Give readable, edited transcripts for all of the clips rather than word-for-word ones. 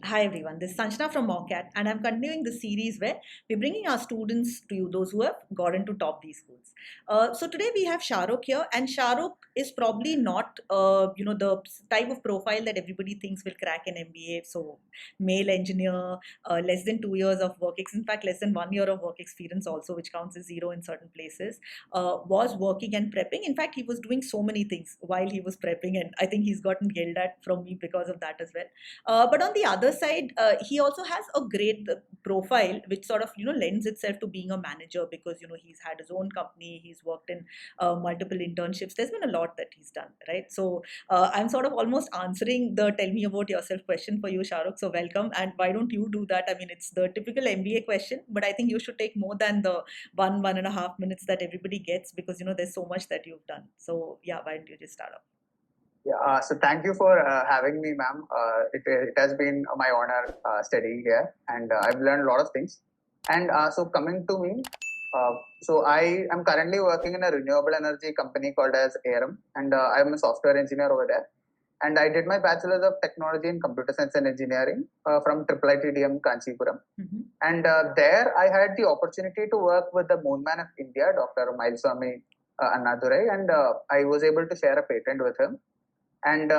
Hi everyone, this is Sanjana from Mockat, and I'm continuing the series where we're bringing our students to you, those who have gotten to top these schools. So today we have Sharuq here, and Sharuq is probably not, the type of profile that everybody thinks will crack an MBA. So male engineer, less than 2 years of work, in fact less than 1 year of work experience also, which counts as zero in certain places. Was working and prepping. In fact, he was doing so many things while he was prepping, and I think he's gotten yelled at from me because of that as well. But on the other side, he also has a great profile, which sort of lends itself to being a manager because he's had his own company, he's worked in multiple internships. There's been a lot that he's done, right? So I'm sort of almost answering the "tell me about yourself" question for you, Sharuq. So welcome, and why don't you do that? I mean, it's the typical MBA question, but I think you should take more than the 1.5 minutes that everybody gets because there's so much that you've done. So yeah, why don't you just start off? Yeah, so thank you for having me, ma'am. It has been my honor studying here, and I've learned a lot of things. And so coming to me, so I am currently working in a renewable energy company called as iims, and I'm a software engineer over there. And I did my bachelor's of technology in computer science and engineering from IIITDM Kanchipuram. Mm-hmm. And there I had the opportunity to work with the moon man of India, Dr. Mileswamy Annadurai, and I was able to share a patent with him. And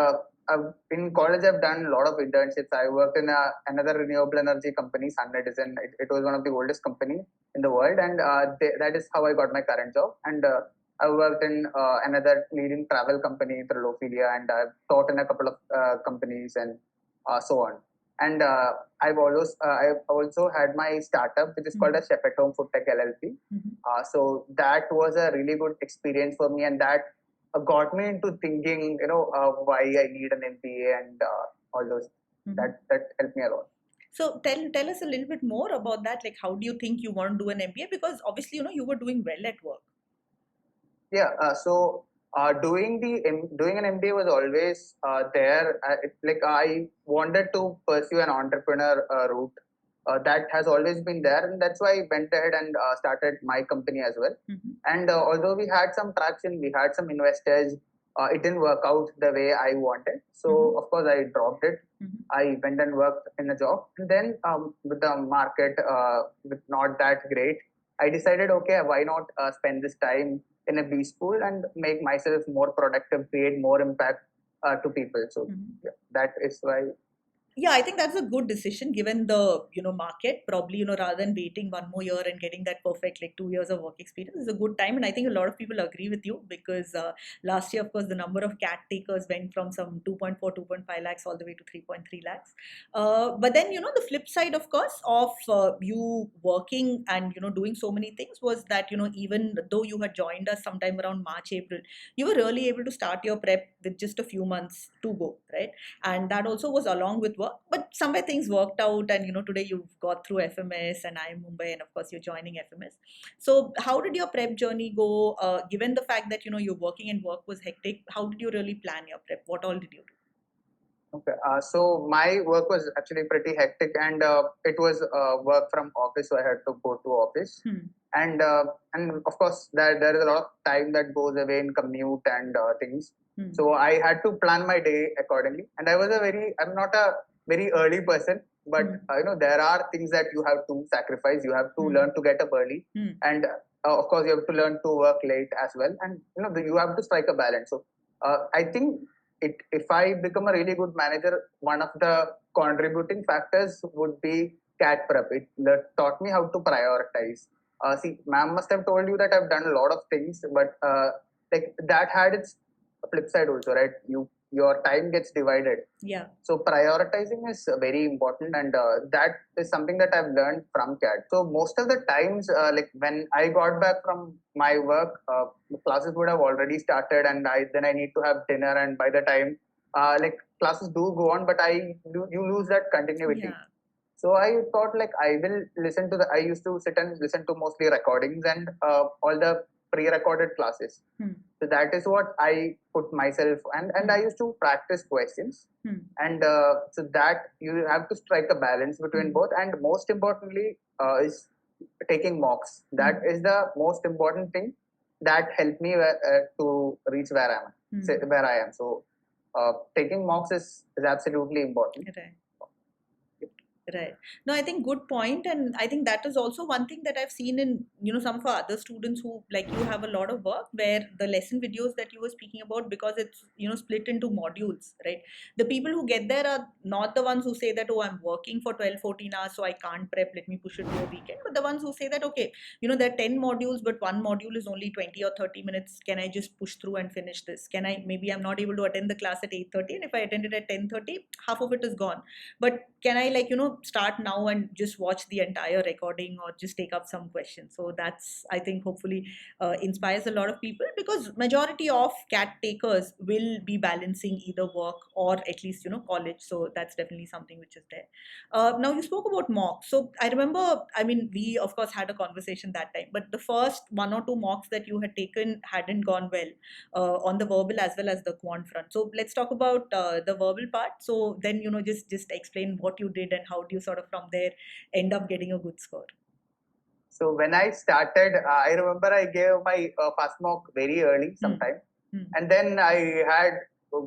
in college, I've done a lot of internships. I worked in another renewable energy company, Sun Edison. It was one of the oldest companies in the world, and that is how I got my current job. And I worked in another leading travel company, Trilopedia, and I've taught in a couple of companies and so on. And I've also had my startup, which is called as Chef at Home Food Tech LLP. Mm-hmm. So that was a really good experience for me, and that got me into thinking, why I need an MBA and all those. Mm-hmm. That helped me a lot. So tell us a little bit more about that. Like, how do you think you want to do an MBA? Because obviously, you were doing well at work. Yeah. So doing an MBA was always there. I wanted to pursue an entrepreneur route. That has always been there, and that's why I went ahead and started my company as well. Mm-hmm. And although we had some traction, we had some investors, it didn't work out the way I wanted. So Mm-hmm. of course I dropped it. Mm-hmm. I went and worked in a job, and then with the market with not that great, I decided, okay, why not spend this time in a B school and make myself more productive, create more impact to people. So yeah, that is why. Yeah, I think that's a good decision given the market. Probably rather than waiting one more year and getting that perfect like 2 years of work experience is a good time, and I think a lot of people agree with you because last year, of course, the number of CAT takers went from some 2.4, 2.5 lakhs all the way to 3.3 lakhs. But then the flip side, of course, of you working and doing so many things was that even though you had joined us sometime around March, April, you were really able to start your prep with just a few months to go, right? And that also was along with work, but somewhere things worked out, and today you've got through FMS and IIM Mumbai, and of course you're joining FMS. So how did your prep journey go, given the fact that you're working and work was hectic? How did you really plan your prep? What all did you do? Okay, so my work was actually pretty hectic, and it was work from office, so I had to go to office. And of course there is a lot of time that goes away in commute and things. So I had to plan my day accordingly, and I'm not a very early person, but there are things that you have to sacrifice. You have to learn to get up early, and of course you have to learn to work late as well, and you have to strike a balance. So I think if I become a really good manager, one of the contributing factors would be CAT prep. It taught me how to prioritize. See, ma'am must have told you that I've done a lot of things, but like that had its flip side also, right? Your time gets divided. Yeah. So prioritizing is very important, and that is something that I've learned from CAT. So most of the times, like when I got back from my work, the classes would have already started, and then I need to have dinner, and by the time like classes do go on, but you lose that continuity. Yeah. So I thought like I will listen to I used to sit and listen to mostly recordings and all the pre-recorded classes. So that is what I put myself, and I used to practice questions. And so that you have to strike a balance between both, and most importantly is taking mocks. That is the most important thing that helped me to reach where I am. So taking mocks is absolutely important. Okay. Right. No, I think good point, and I think that is also one thing that I've seen in some of our other students who like you have a lot of work where the lesson videos that you were speaking about, because it's split into modules, right? The people who get there are not the ones who say that, oh, I'm working for 12, 14 hours, so I can't prep, let me push it to a weekend. But the ones who say that, okay, there are 10 modules, but one module is only 20 or 30 minutes. Can I just push through and finish this? Maybe I'm not able to attend the class at 8:30, and if I attend it at 10:30, half of it is gone. But can I start now and just watch the entire recording or just take up some questions? So that's, I think, hopefully inspires a lot of people, because majority of CAT takers will be balancing either work or at least college. So that's definitely something which is there. Now you spoke about mocks. So I remember, I mean, we of course had a conversation that time, but the first one or two mocks that you had taken hadn't gone well on the verbal as well as the quant front. So let's talk about the verbal part. So then just explain what you did and how do you sort of from there end up getting a good score. So when I started, I remember I gave my first mock very early sometime, and then I had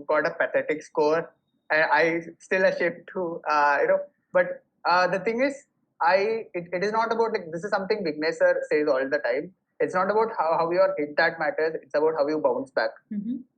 got a pathetic score, and I still ashamed to But the thing is, it is not about like this is something Vignesh sir says all the time. It's not about how you are hit that matters. It's about how you bounce back.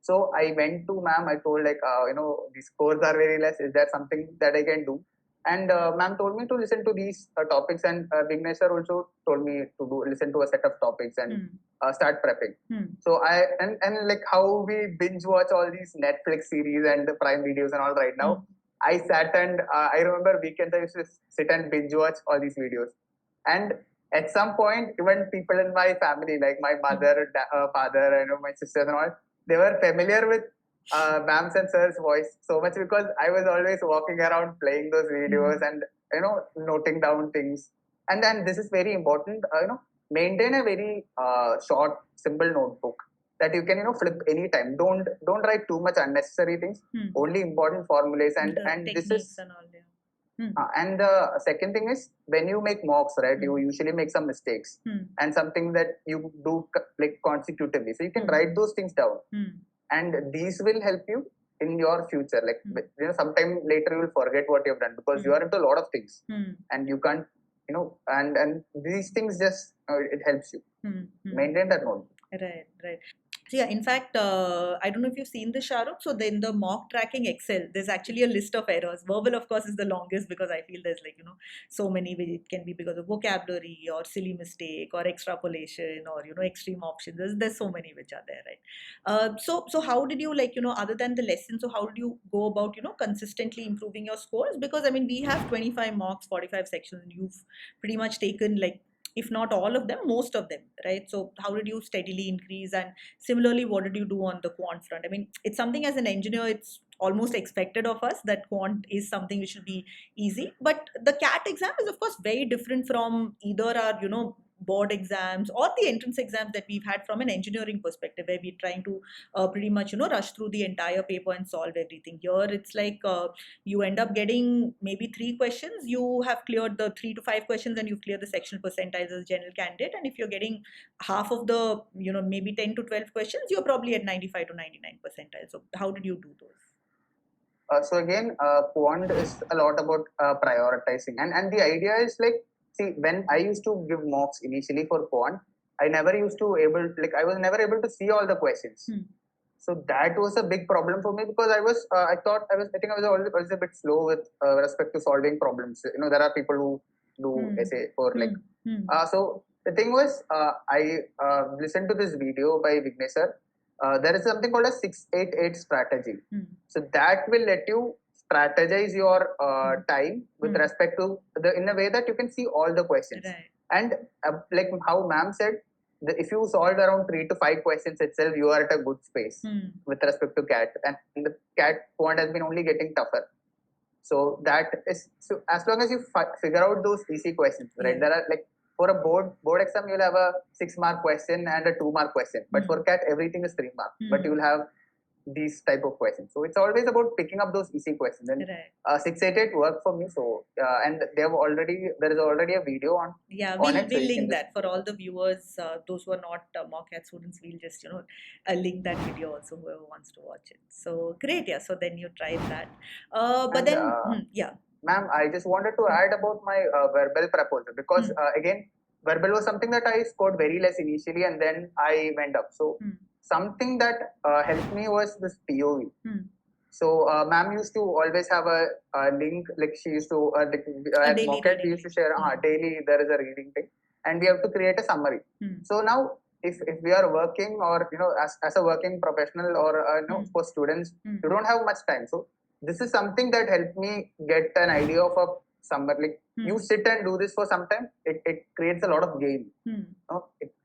So I went to ma'am. I told like the scores are very less. Is there something that I can do? And ma'am told me to listen to these topics, and Vignesh sir also told me to listen to a set of topics and start prepping. So and like how we binge watch all these Netflix series and the Prime videos and all right now. I sat and I remember weekends I used to sit and binge watch all these videos. And at some point, even people in my family, like my mother, father, and my sisters and all, they were familiar with ma'am's and sir's voice so much because I was always walking around playing those videos and noting down things. And then this is very important. Maintain a very short, simple notebook that you can flip anytime. Don't write too much unnecessary things. Only important formulas and this is. And all, yeah. And the second thing is when you make mocks, right? You usually make some mistakes and something that you do like consecutively. So you can write those things down, and these will help you in your future. Like sometime later you will forget what you've done because you are into a lot of things, and you can't, and these things just it helps you maintain that notebook. Right. So yeah, in fact, I don't know if you've seen the Sharuq. So then the mock tracking Excel, there's actually a list of errors. Verbal, of course, is the longest because I feel there's so many. It can be because of vocabulary or silly mistake or extrapolation or extreme options. There's so many which are there, right? So how did you other than the lesson? So how did you go about consistently improving your scores? Because I mean we have 25 mocks, 45 sections, and you've pretty much taken if not all of them, most of them, right? So how did you steadily increase? And similarly, what did you do on the quant front? I mean, it's something as an engineer, it's almost expected of us that quant is something which will be easy. But the CAT exam is, of course, very different from either our, board exams or the entrance exams that we've had from an engineering perspective, where we're trying to pretty much, rush through the entire paper and solve everything. Here, it's like you end up getting maybe 3 questions. You have cleared the 3 to 5 questions and you've cleared the sectional percentiles as a general candidate. And if you're getting half of the, maybe 10 to 12 questions, you're probably at 95 to 99 percentile. So how did you do those? So again, quant is a lot about prioritizing, and the idea is like, see, when I used to give mocks initially for quant, I was never able to see all the questions. So that was a big problem for me because I think I was always a bit slow with respect to solving problems. There are people who do essay for so the thing was, I listened to this video by Vignesh sir. There is something called a 6-8-8 strategy. So that will let you strategize your time with respect to in a way that you can see all the questions. Right. And like how ma'am said, if you solve around 3 to 5 questions itself, you are at a good space with respect to CAT. And the CAT quant has been only getting tougher. So that is, so as long as you figure out those easy questions, right? There are like, for a board exam, you'll have a 6-mark question and a 2-mark question. But for CAT, everything is 3 mark. But you'll have these type of questions. So it's always about picking up those easy questions. And 6-8-8 worked for me. So and there is already a video on. Yeah, we'll link that for all the viewers. Those who are not Mockat students, we'll just link that video also, whoever wants to watch it. So great, yeah. So then you tried that, but then yeah. ma'am, I just wanted to add about my verbal proposal because again, verbal was something that I scored very less initially and then I went up. So something that helped me was this POV. So ma'am used to always have a link, like she used to, at Mockat we used to share daily, there is a reading thing and we have to create a summary. So now if we are working or, as a working professional or, for students, you don't have much time. So this is something that helped me get an idea of a summary. Like you sit and do this for some time, it creates a lot of gain.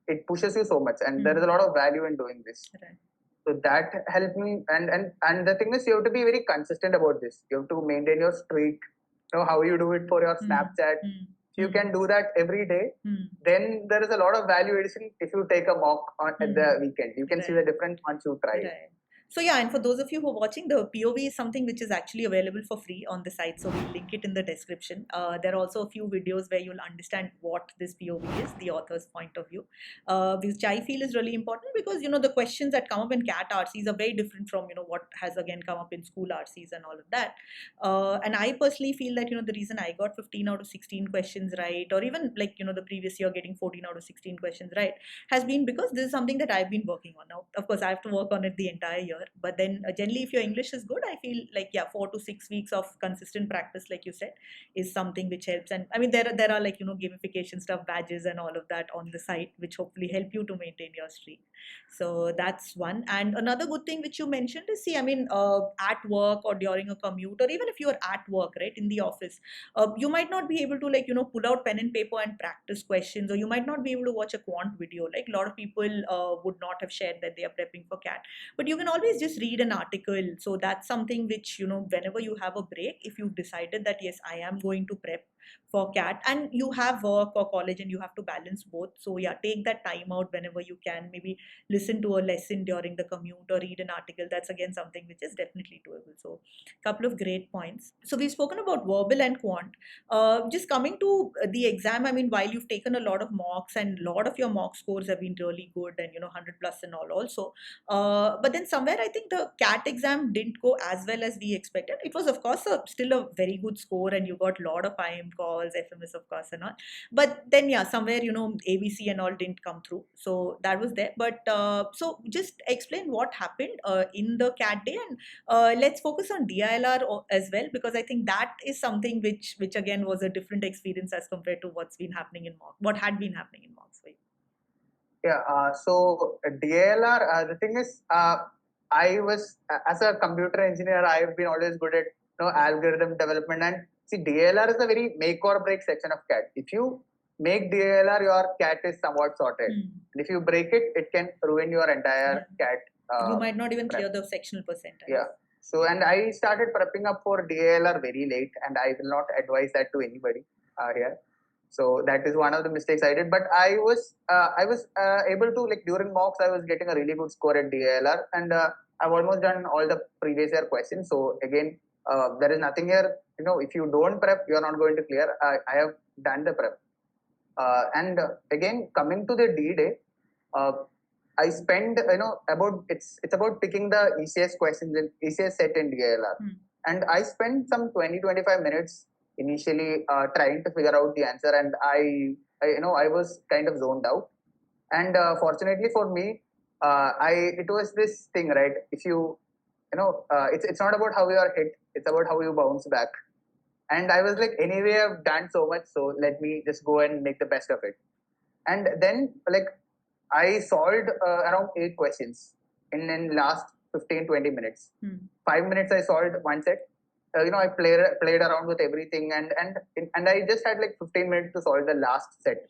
It pushes you so much and there is a lot of value in doing this. Right. So that helped me, and the thing is, you have to be very consistent about this. You have to maintain your streak. How you do it for your Snapchat. If you can do that every day, then there is a lot of value addition. If you take a mock at the weekend, you can see the difference once you try it. So yeah, and for those of you who are watching, the POV is something which is actually available for free on the site. So we'll link it in the description. There are also a few videos where you'll understand what this POV is, the author's point of view, which I feel is really important because, the questions that come up in CAT RCs are very different from, what has again come up in school RCs and all of that. And I personally feel that, the reason I got 15 out of 16 questions right, or even like, the previous year getting 14 out of 16 questions right, has been because this is something that I've been working on. Now, of course, I have to work on it the entire year. But then generally, if your English is good, I feel like 4 to 6 weeks of consistent practice, like you said, is something which helps. And I mean, there are like gamification stuff, badges, and all of that on the site, which hopefully help you to maintain your streak. So that's one. And another good thing which you mentioned is, at work or during a commute, or even if you are at work, right, in the office, you might not be able to pull out pen and paper and practice questions, or you might not be able to watch a quant video. Like a lot of people would not have shared that they are prepping for CAT, but you can always just read an article. So that's something which, whenever you have a break, if you've decided that, yes, I am going to prep for CAT and you have work or college and you have to balance both. So yeah, take that time out whenever you can, maybe listen to a lesson during the commute or read an article. That's again something which is definitely doable. So a couple of great points. So we've spoken about verbal and quant. Just coming to the exam, I mean, while you've taken a lot of mocks and a lot of your mock scores have been really good and 100 plus and all also, but then somewhere I think the CAT exam didn't go as well as we expected. It was of course still a very good score and you got a lot of IM calls, FMS of course and all, but then yeah, somewhere ABC and all didn't come through. So that was there. But so just explain what happened in the CAT day, and let's focus on DILR as well, because I think that is something which again was a different experience as compared to what's been happening in mock, what had been happening in mocks. Yeah, so DLR, the thing is, I was, as a computer engineer, I've been always good at algorithm development, and see, DLR is a very make or break section of CAT. If you make DLR, your CAT is somewhat sorted. And if you break it, it can ruin your entire CAT. You might not even clear the sectional percentile. Yeah. So, and I started prepping up for DLR very late, and I will not advise that to anybody here. So that is one of the mistakes I did. But I was able to, like, during mocks, I was getting a really good score at DLR, and I've almost done all the previous year questions. So again, there is nothing here. If you don't prep, you are not going to clear. I have done the prep. And again, coming to the D day, I spend about it's about picking the easiest questions in easiest set in DLR, and I spent some 20-25 minutes initially trying to figure out the answer, and I was kind of zoned out. And fortunately for me, it was this thing, right? If it's not about how you are hit, it's about how you bounce back. And I was like, anyway, I've done so much, so let me just go and make the best of it. And then, like, I solved around 8 questions in last 15-20 minutes. 5 minutes I solved one set. I played around with everything, and I just had like 15 minutes to solve the last set.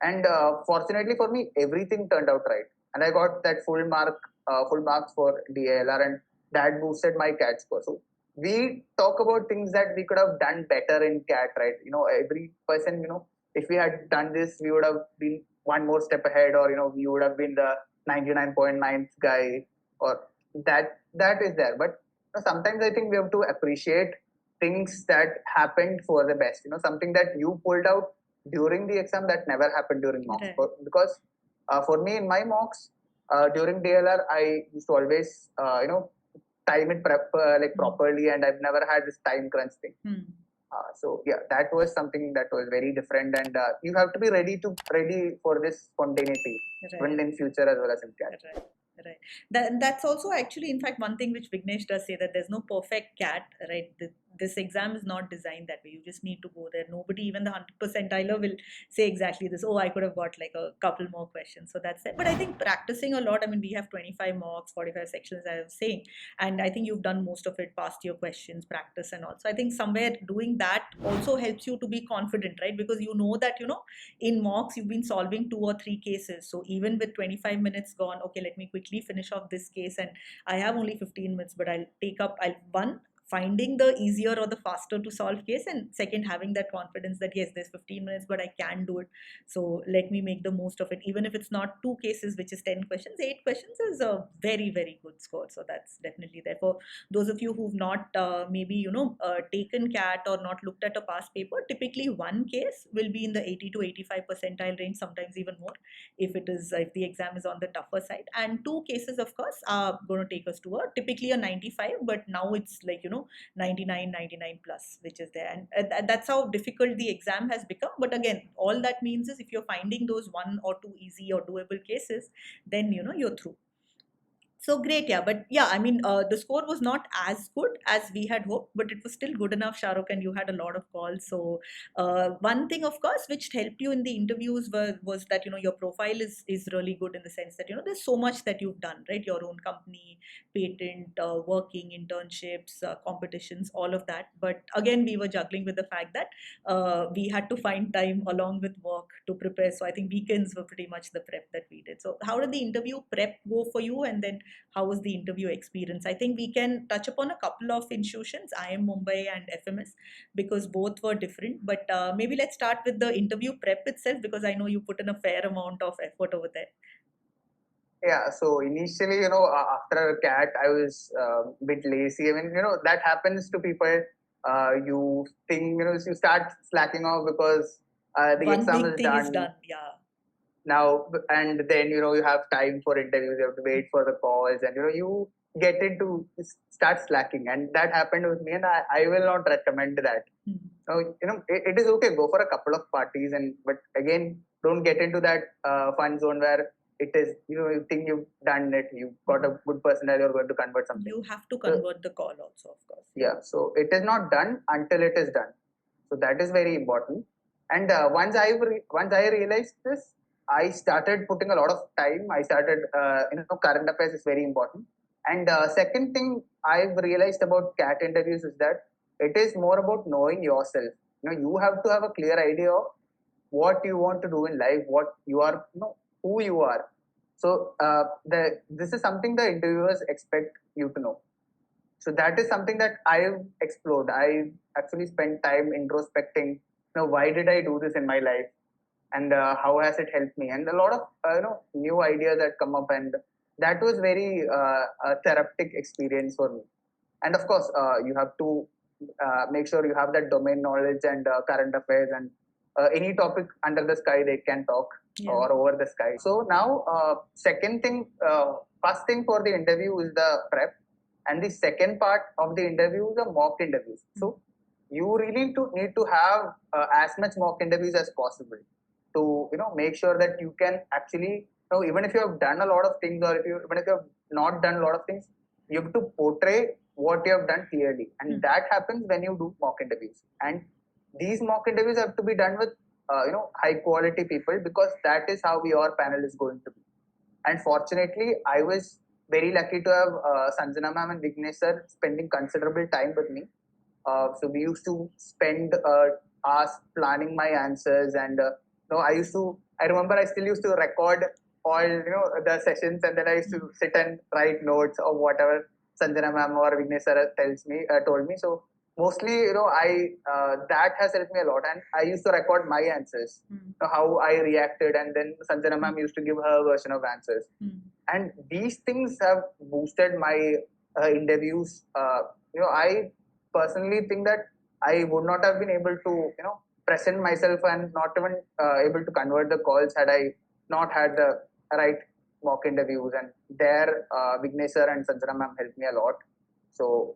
And fortunately for me, everything turned out right, and I got that full marks for DLR, and that boosted my CAT score. So we talk about things that we could have done better in CAT, right? Every person, if we had done this, we would have been one more step ahead, or we would have been the 99.9th guy, or that is there. But sometimes I think we have to appreciate things that happened for the best. Something that you pulled out during the exam that never happened during mocks. Okay. Because for me in my mocks during DLR, I used to always time it properly, and I've never had this time crunch thing. So yeah, that was something that was very different, and you have to be ready for this spontaneity, even in future as well as in CAT. Right. That's also actually, in fact, one thing which Vignesh does say, that there's no perfect CAT, right? This exam is not designed that way. You just need to go there. Nobody, even the 100 percentiler, will say exactly this. Oh, I could have got like a couple more questions. So that's it. But I think practicing a lot. I mean, we have 25 marks, 45 sections, as I was saying, and I think you've done most of it, past your questions, practice, and all. So I think somewhere doing that also helps you to be confident, right? Because you know that in mocks you've been solving 2 or 3 cases. So even with 25 minutes gone, okay, let me quickly finish off this case, and I have only 15 minutes, but I'll one, finding the easier or the faster to solve case, and second, having that confidence that yes, there's 15 minutes, but I can do it. So let me make the most of it. Even if it's not 2 cases, which is 10 questions, 8 questions is a very, very good score. So that's definitely there. For those of you who've not maybe taken CAT or not looked at a past paper, typically one case will be in the 80 to 85 percentile range, sometimes even more, if the exam is on the tougher side. And 2 cases, of course, are going to take us to a typically a 95, but now it's like 99, 99 plus, which is there. And that's how difficult the exam has become. But again, all that means is if you're finding those 1 or 2 easy or doable cases, then you're through. So great, yeah. But yeah, I mean, the score was not as good as we had hoped, but it was still good enough, Sharuq, and you had a lot of calls. So one thing, of course, which helped you in the interviews was that your profile is really good, in the sense that there's so much that you've done, right? Your own company, patent, working, internships, competitions, all of that. But again, we were juggling with the fact that we had to find time along with work to prepare. So I think weekends were pretty much the prep that we did. So how did the interview prep go for you? And then how was the interview experience? I think we can touch upon a couple of institutions, IIM Mumbai and FMS, because both were different. But maybe let's start with the interview prep itself, because I know you put in a fair amount of effort over there. Yeah, so initially, after CAT, I was a bit lazy. I mean, that happens to people. You think, you start slacking off because the One exam big is thing is done done, yeah. now, and then, you have time for interviews, you have to wait for the calls, and, you get into start slacking. And that happened with me, and I will not recommend that. So, it is okay, go for a couple of parties, but again, don't get into that fun zone where it is, you think you've done it, you've got a good personality, you're going to convert something. You have to convert the call also, of course. Yeah, so it is not done until it is done. So that is very important. And once I realized this, I started putting a lot of time. I started, current affairs is very important. And second thing I've realized about CAT interviews is that it is more about knowing yourself. You have to have a clear idea of what you want to do in life, what you are, who you are. So this is something the interviewers expect you to know. So that is something that I've explored. I actually spent time introspecting. Why did I do this in my life, and how has it helped me? And a lot of new ideas that come up, and that was very a therapeutic experience for me. And of course, you have to make sure you have that domain knowledge and current affairs, and any topic under the sky they can talk, or over the sky. So now, first thing for the interview is the prep, and the second part of the interview is the mock interviews. So you really need to have as much mock interviews as possible to make sure that you can actually even if you have done a lot of things, or even if you have not done a lot of things, you have to portray what you have done clearly, and that happens when you do mock interviews. And these mock interviews have to be done with high quality people, because that is how your panel is going to be. And fortunately, I was very lucky to have Sanjana ma'am and Vignesh sir spending considerable time with me. So we used to spend hours planning my answers, and I remember I still used to record all the sessions, and then I used to sit and write notes or whatever Sanjana ma'am or Vignesh sir told me. So mostly, I that has helped me a lot, and I used to record my answers, how I reacted, and then Sanjana ma'am used to give her version of answers. And these things have boosted my interviews. I personally think that I would not have been able to present myself, and not even able to convert the calls, had I not had the right mock interviews. And there, Vignesh and Sanjana ma'am helped me a lot. So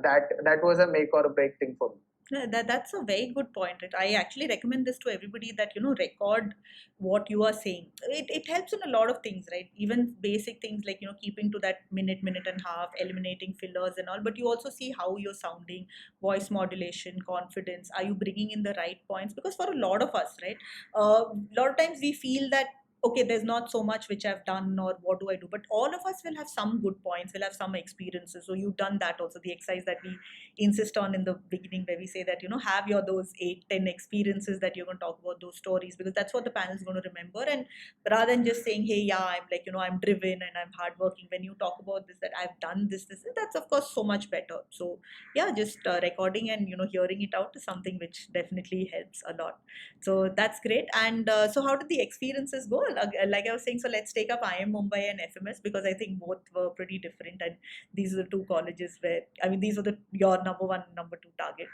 that was a make or break thing for me. Yeah, that's a very good point. Right? I actually recommend this to everybody that, record what you are saying. It helps in a lot of things, right? Even basic things like, keeping to that minute and a half, eliminating fillers and all. But you also see how you're sounding, voice modulation, confidence. Are you bringing in the right points? Because for a lot of us, right, a lot of times we feel that, okay, there's not so much which I've done, or what do I do? But all of us will have some good points, will have some experiences. So you've done that also, the exercise that we insist on in the beginning, where we say that, have your those 8-10 experiences that you're going to talk about, those stories, because that's what the panel is going to remember. And rather than just saying, hey, yeah, I'm like, I'm driven and I'm hardworking, when you talk about this, that I've done this, that's of course so much better. So yeah, just recording and hearing it out is something which definitely helps a lot. So that's great. And so how did the experiences go? Like I was saying, so let's take up IIM Mumbai and FMS, because I think both were pretty different, and these are the two colleges where, I mean, these are your number one, number two targets.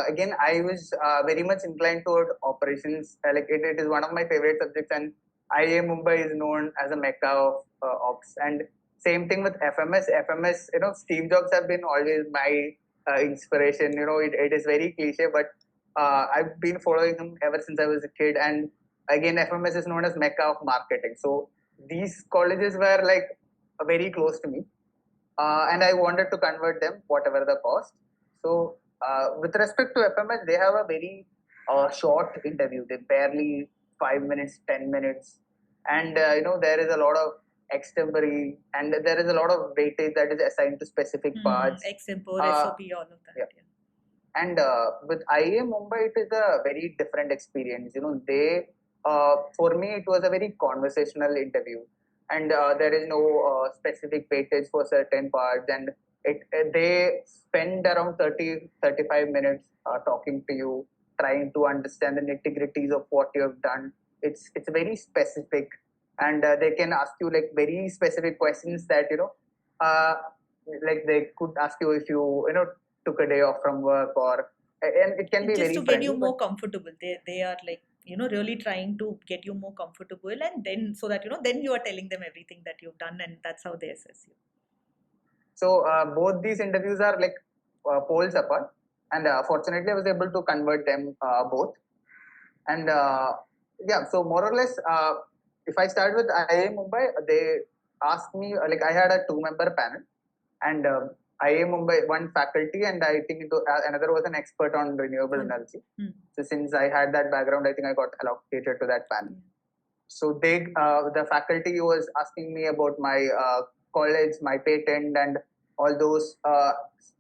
Again, I was very much inclined toward operations. It is one of my favorite subjects, and IIM Mumbai is known as a mecca of ops. And same thing with FMS. FMS, Steve Jobs have been always my inspiration. It is very cliche, but I've been following him ever since I was a kid. And again, FMS is known as mecca of marketing. So these colleges were like very close to me, and I wanted to convert them, whatever the cost. So with respect to FMS, they have a very short interview. They barely 5 minutes, 10 minutes, and there is a lot of extempore, and there is a lot of weightage that is assigned to specific parts. Extempore, SOP, all of that. Yeah. And with IIM Mumbai, it is a very different experience. For me, it was a very conversational interview, and there is no specific weightage for certain parts, and they spend around 30-35 minutes talking to you, trying to understand the nitty-gritties of what you have done. It's very specific, and they can ask you like very specific questions that like they could ask you if you took a day off from work, or and it can be just very to get you more comfortable. They are like, really trying to get you more comfortable, and then so that then you are telling them everything that you've done, and that's how they assess you. So both these interviews are like poles apart, and fortunately I was able to convert them both. And yeah, so more or less, if I start with IIM Mumbai, they asked me like I had a 2-member panel, and IIM Mumbai, one faculty, and I think another was an expert on renewable energy. So since I had that background, I think I got allocated to that panel. So the faculty was asking me about my college, my patent, and all those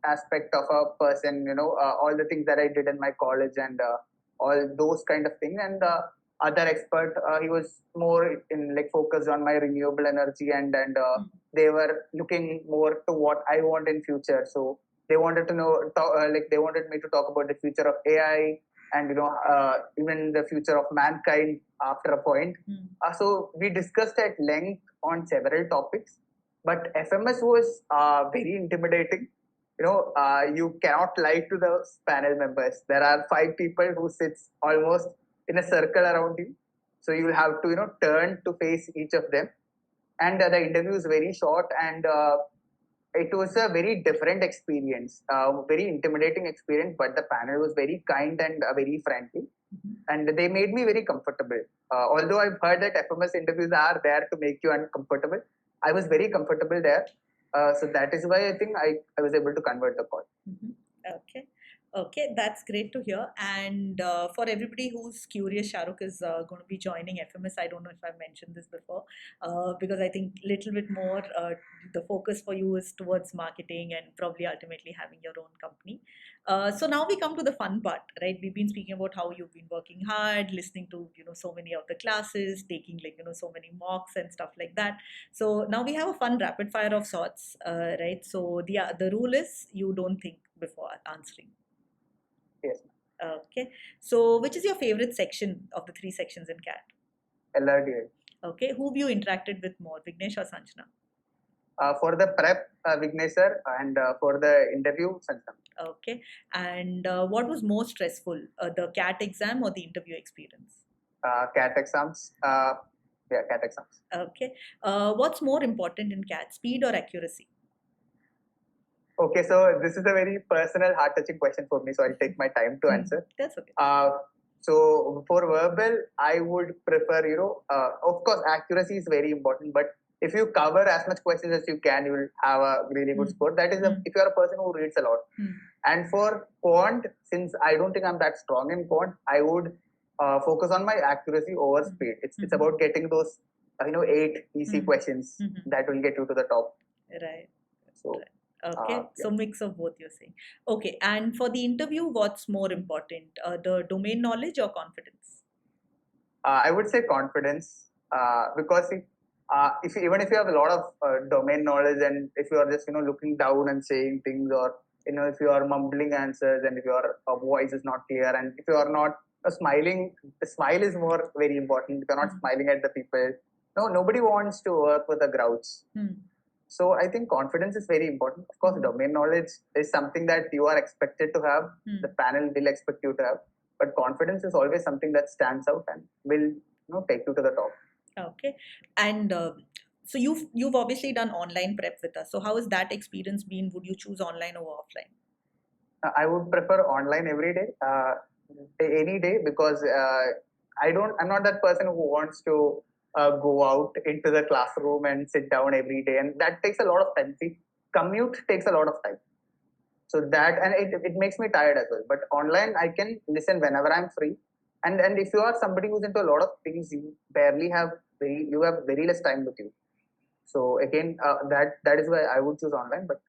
aspect of a person, all the things that I did in my college, and all those kind of things. And the other expert, he was more in like focused on my renewable energy, and they were looking more to what I want in future. So they wanted to know, they wanted me to talk about the future of AI, and even the future of mankind after a point. So we discussed at length on several topics, but FMS was very intimidating. You cannot lie to the panel members. There are 5 people who sits almost in a circle around you, so you will have to turn to face each of them. And the interview is very short, and it was a very different experience, very intimidating experience, but the panel was very kind and very friendly, and they made me very comfortable. Although I've heard that FMS interviews are there to make you uncomfortable, I was very comfortable there. So that is why I think I was able to convert the call. Okay, that's great to hear. And for everybody who's curious, Sharuq is going to be joining FMS. I don't know if I've mentioned this before, because I think a little bit more the focus for you is towards marketing and probably ultimately having your own company. So now we come to the fun part, right? We've been speaking about how you've been working hard, listening to so many of the classes, taking so many mocks and stuff like that. So now we have a fun rapid fire of sorts, right? So the rule is you don't think before answering. Yes. Okay. So which is your favorite section of the 3 sections in CAT? LRDI. Okay. Who have you interacted with more, Vignesh or Sanjana? For the prep, Vignesh sir, and for the interview, Sanjana. Okay. And what was more stressful, the CAT exam or the interview experience? CAT exams. Yeah, CAT exams. Okay. What's more important in CAT, speed or accuracy? Okay, so this is a very personal, heart-touching question for me, so I'll take my time to answer. That's okay. So for verbal, I would prefer, of course, accuracy is very important, but if you cover as much questions as you can, you will have a really good score. That is, if you are a person who reads a lot. And for quant, since I don't think I'm that strong in quant, I would focus on my accuracy over speed. It's about getting those, 8 easy questions that will get you to the top. Right. So. Right. Okay, so mix of both you're saying. Okay, and for the interview, what's more important, the domain knowledge or confidence? I would say confidence, because even if you have a lot of domain knowledge, and if you are just looking down and saying things, or if you are mumbling answers, and if your voice is not clear, and if you are not smiling, the smile is more very important. If you're not smiling at the people, nobody wants to work with a grouch. So I think confidence is very important. Of course, domain knowledge is something that you are expected to have. The panel will expect you to have. But confidence is always something that stands out and will take you to the top. Okay. And so you've obviously done online prep with us. So how has that experience been? Would you choose online over offline? I would prefer online every day, any day, because I'm not that person who wants to go out into the classroom and sit down every day, and that takes a lot of time. See, commute takes a lot of time, so that, and it makes me tired as well. But online, I can listen whenever I'm free, and if you are somebody who's into a lot of things, you have very less time with you. So again, that is why I would choose online, but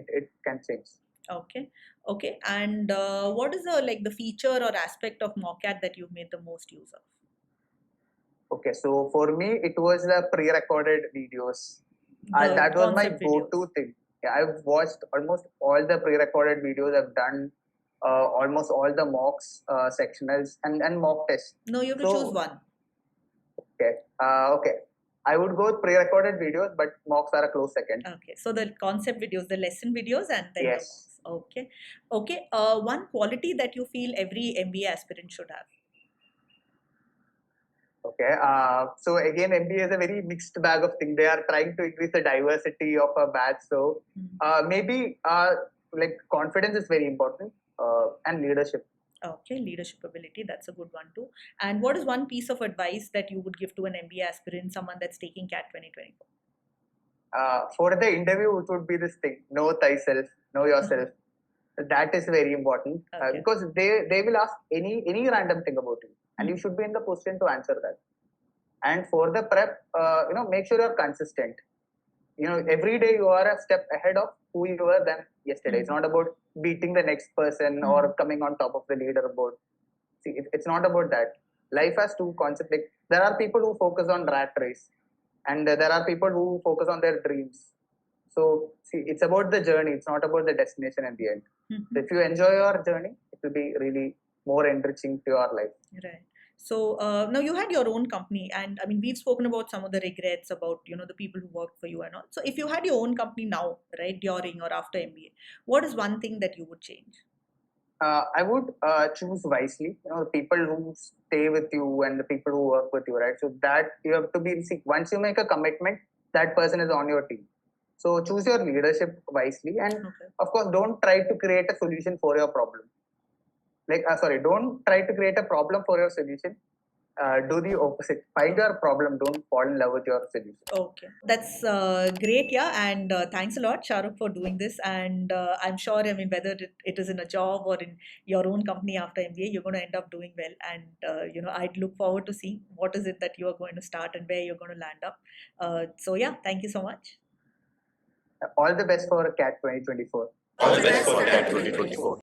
it can change. Okay. And what is the feature or aspect of Mockat that you've made the most use of? Okay, so for me, it was the pre-recorded videos. That was my go-to thing. Yeah, I've watched almost all the pre-recorded videos. I've done almost all the mocks, sectionals, and mock tests. No, you have to choose one. Okay. I would go with pre-recorded videos, but mocks are a close second. Okay, so the concept videos, the lesson videos, and then yes. The mocks. Okay. One quality that you feel every MBA aspirant should have. Okay. So again, MBA is a very mixed bag of things. They are trying to increase the diversity of a batch. So maybe like confidence is very important, and leadership. Okay, leadership ability, that's a good one too. And what is one piece of advice that you would give to an MBA aspirant, someone that's taking CAT 2024? For the interview, it would be this thing: know thyself, know yourself. That is very important, because they will ask any random thing about you, and you should be in the position to answer that. And for the prep, make sure you're consistent. Every day you are a step ahead of who you were than yesterday. It's not about beating the next person or coming on top of the leaderboard. See, it's not about that. Life has two concepts. Like, there are people who focus on rat race, and there are people who focus on their dreams. So, see, it's about the journey. It's not about the destination at the end. So if you enjoy your journey, it will be really more enriching to your life. Right. So now you had your own company, and I mean, we've spoken about some of the regrets about the people who worked for you and all. So if you had your own company now, right, during or after MBA, what is one thing that you would change? I would choose wisely. The people who stay with you and the people who work with you, right? So that you have to be. See, once you make a commitment, that person is on your team. So choose your leadership wisely, and of course, don't try to create a solution for your problem. Don't try to create a problem for your solution. Do the opposite. Find your problem. Don't fall in love with your solution. Okay, that's great. Yeah, and thanks a lot, Sharuq, for doing this. And I'm sure, I mean, whether it is in a job or in your own company after MBA, you're going to end up doing well. And I'd look forward to seeing what is it that you are going to start and where you're going to land up. So yeah, thank you so much. All the best for CAT 2024. All the best for CAT 2024.